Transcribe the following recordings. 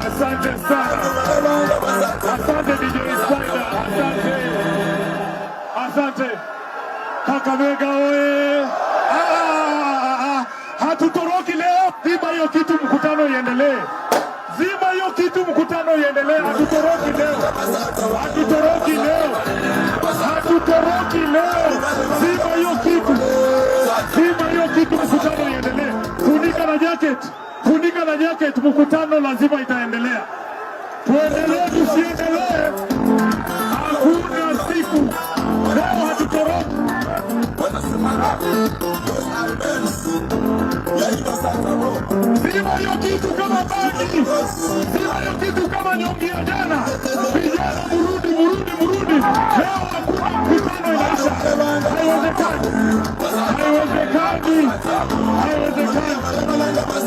Asante sana. Asante DJ Spider. Asante. Kakamega oye. Hatutoroki leo. Zima hiyo kitu, mkutano iendelee. Zima hiyo kitu, mkutano iendelee. Hatutoroki leo. Hatutoroki leo. Hatutoroki leo. Zima hiyo kitu. Zima hiyo kitu, mkutano iendelee. Funika na jacket. Funika na jacket, mkutano lazima itaendelea. Tuendelee tusiendelee, hakuna siku. Leo hatutoroki. Zima hiyo kitu kama bagi. Zima hiyo kitu kama nyongi ya jana. Vijana murudi. Leo hakuna mkutano inaisha. Haiwezekani. Haiwezekani. Haiwezekani.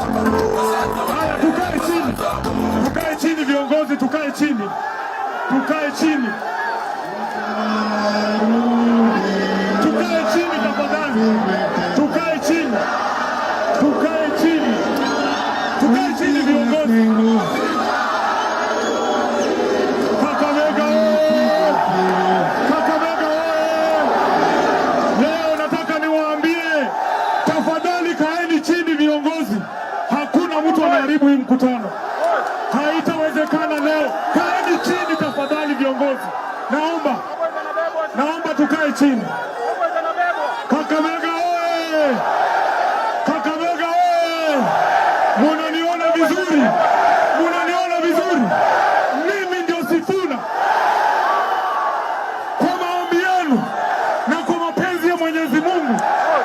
Haya, tukae chini. Tukae chini viongozi, tukae chini. Tukae chini. Tukae chini tafadhali. Tukae chini. Tukae chini. Tukae chini viongozi. Kakamega oye! Kakamega oye! Leo nataka niwaambie, tafadhali kaeni chini viongozi. Hakuna mtu anaharibu hii mkutano. Haitawezekana leo. Kaeni chini tafadhali viongozi. Naomba tukae chini. Kakamega oye! Kakamega oye! Munaniona vizuri? Munaniona vizuri? Mimi ndio Sifuna. Kwa maombi yenu na kwa mapenzi ya Mwenyezi Mungu,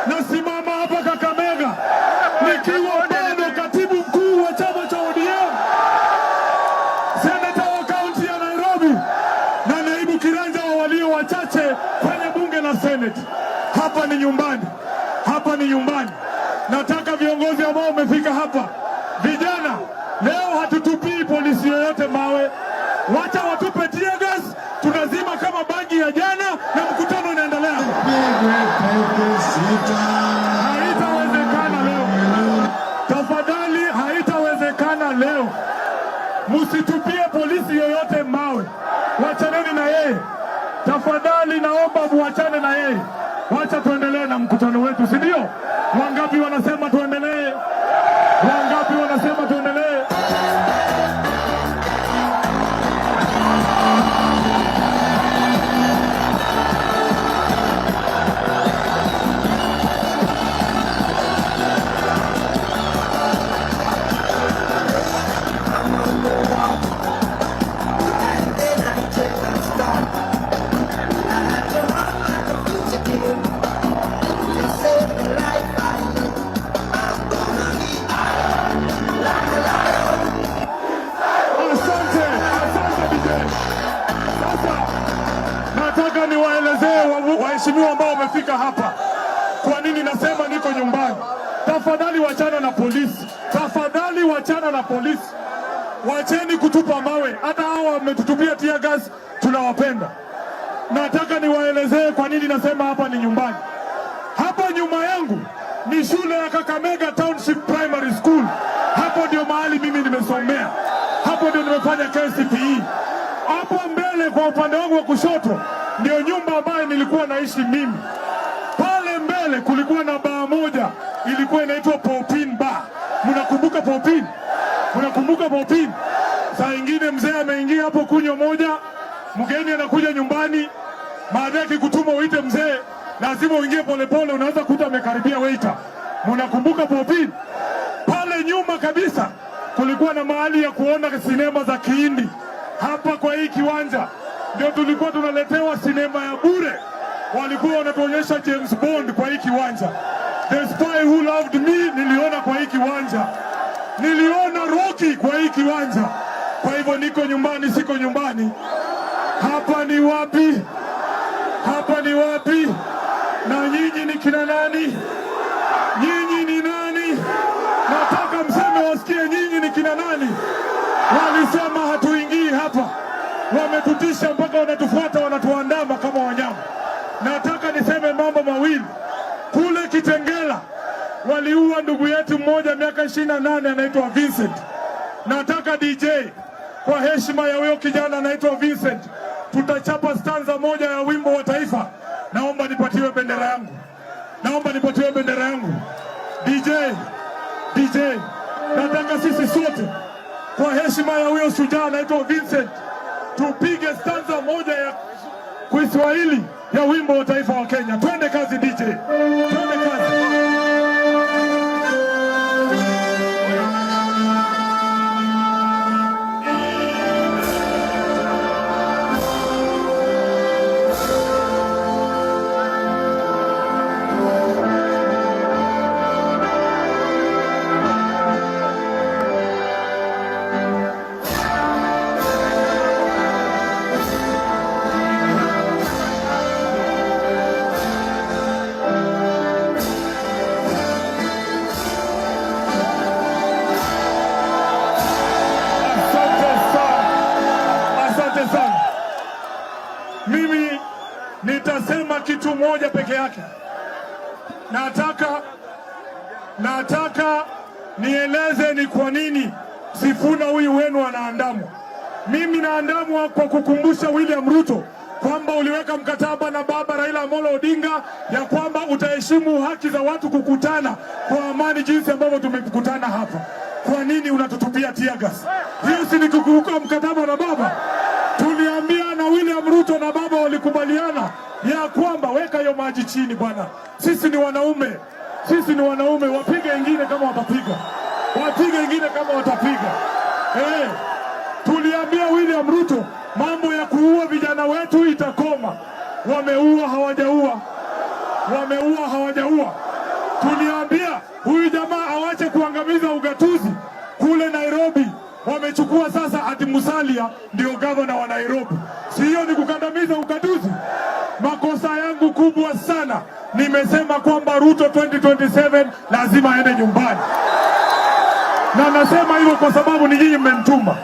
nasimama hapa Kakamega nikiwa bado katibu mkuu wa chama cha ODM, seneta wa kaunti ya Nairobi na naibu kiranja wa walio wachache kwenye bunge la Senate. Hapa ni nyumbani. Hapa ni nyumbani. Nataka viongozi ambao wamefika hapa, vijana, leo hatutupii polisi yoyote mawe. Wacha watupe tear gas, tunazima kama bagi ya jana na mkutano unaendelea. Haitawezekana leo. Tafadhali, haitawezekana leo. Musitupie polisi yoyote mawe. Wachaneni na yeye. Tafadhali naomba muachane na yeye. Wacha tuendelee na mkutano wetu, si ndio? Wangapi wanasema tuendelee? Wangapi wanasema tuendelee? Nataka niwaelezee waheshimiwa ambao wamefika hapa kwa nini nasema niko nyumbani. Tafadhali wachana na polisi. Tafadhali wachana na polisi. Wacheni kutupa mawe. Hata hao wametutupia tear gas, tunawapenda. Nataka niwaelezee kwa nini nasema hapa ni nyumbani. Hapa nyuma yangu ni shule ya Kakamega Township Primary School. Hapo ndio mahali mimi nimesomea. Hapo ndio nimefanya KCPE. Hapo mbele kwa upande wangu wa kushoto ndio nyumba ambayo nilikuwa naishi mimi. Pale mbele kulikuwa na baa moja ilikuwa inaitwa Popin Bar. Mnakumbuka Popin? Mnakumbuka Popin? Saa ingine mzee ameingia hapo kunywa moja, mgeni anakuja nyumbani, baadaye kikutuma uite mzee, lazima uingie polepole, unaweza kuta amekaribia waiter. Mnakumbuka Popin? Pale nyuma kabisa kulikuwa na mahali ya kuona sinema za Kihindi. Hapa kwa hii kiwanja ndio tulikuwa tunaletewa sinema ya bure. Walikuwa wanatuonyesha James Bond kwa hii kiwanja. The Spy Who Loved Me niliona kwa hii kiwanja. Niliona Rocky kwa hii kiwanja. Kwa hivyo niko nyumbani, siko nyumbani. Hapa ni wapi? Hapa ni wapi? Na nyinyi ni kina nani? wametutisha mpaka wanatufuata, wanatuandama kama wanyama. Nataka niseme mambo mawili. Kule Kitengela waliua ndugu yetu mmoja miaka 28 anaitwa Vincent. Nataka DJ, kwa heshima ya huyo kijana anaitwa Vincent, tutachapa stanza moja ya wimbo wa taifa. Naomba nipatiwe bendera yangu. Naomba nipatiwe bendera yangu. DJ, nataka sisi sote kwa heshima ya huyo shujaa anaitwa Vincent tupige stanza moja ya Kiswahili ya wimbo wa taifa wa Kenya. Twende kazi DJ. Twende kazi. Mimi nitasema kitu moja peke yake. Nataka nieleze ni kwa nini Sifuna huyu wenu anaandamwa. Mimi naandamwa kwa kukumbusha William Ruto kwamba uliweka mkataba na baba Raila Amolo Odinga ya kwamba utaheshimu haki za watu kukutana kwa amani jinsi ambavyo tumekutana hapa. Kwa nini unatutupia tear gas? Hiyo si ni kukiuka mkataba na baba? Tuliambia na William Ruto na baba walikubaliana ya kwamba weka hiyo maji chini bwana. Sisi ni wanaume. Wapige ingine kama watapiga. Wapige ingine kama watapiga. Tuliambia William Ruto mambo ya kuua vijana wetu itakoma. Wameua hawajaua. Tuliambia huyu jamaa awache kuangamiza ugatuzi kule Nairobi. Wamechukua sasa ati Musalia ndio gavana wa Nairobi. Si hiyo ni kukandamiza ugatuzi? Makosa yangu kubwa sana. Nimesema kwamba Ruto 2027 lazima aende nyumbani. Na nasema hivyo kwa sababu ni nyinyi mmemtuma.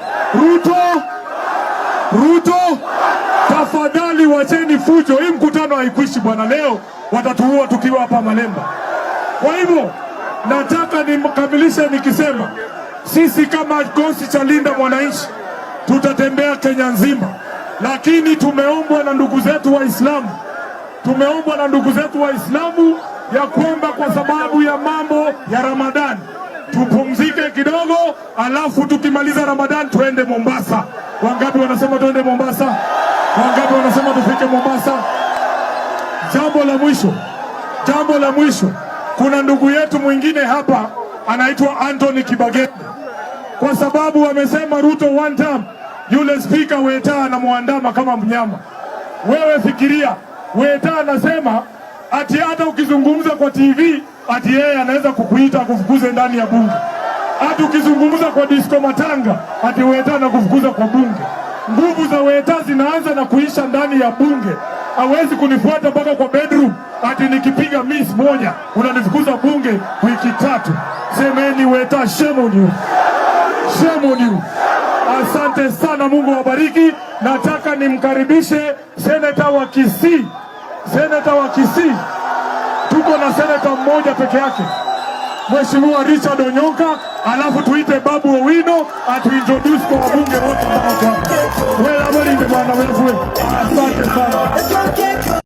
Ruto, tafadhali wacheni fujo. Hii mkutano haikuishi bwana, leo watatuua tukiwa hapa Malemba. Kwa hivyo nataka nikamilishe nikisema sisi kama kikosi cha Linda Mwananchi tutatembea Kenya nzima, lakini tumeombwa na ndugu zetu Waislamu ya kwamba kwa sababu ya mambo ya Ramadhani tupumzike kidogo, alafu tukimaliza Ramadhani tuende Mombasa. Wangapi wanasema tuende Mombasa? Wangapi wanasema tufike Mombasa? Jambo la mwisho, kuna ndugu yetu mwingine hapa anaitwa Anthony Kibagende. Kwa sababu wamesema Ruto one time, yule speaker Weta anamuandama kama mnyama. Wewe fikiria, Weta anasema ati hata ukizungumza kwa TV ati yeye anaweza kukuita kufukuze ndani ya bunge. Hata ukizungumza kwa disco matanga ati Weta anakufukuza kwa bunge. Nguvu za Weta zinaanza na kuisha ndani ya bunge. Hawezi kunifuata mpaka kwa bedroom ati nikipiga miss moja unanifukuza bunge wiki 3. Semeni Weta, shame on you. Shame on you. Asante sana, Mungu wabariki. Nataka nimkaribishe seneta wa Kisii. Tuko na seneta mmoja peke yake, Mheshimiwa Richard Onyonka, alafu tuite Babu Owino atuintroduce kwa wabunge wote hapa. Asante sana.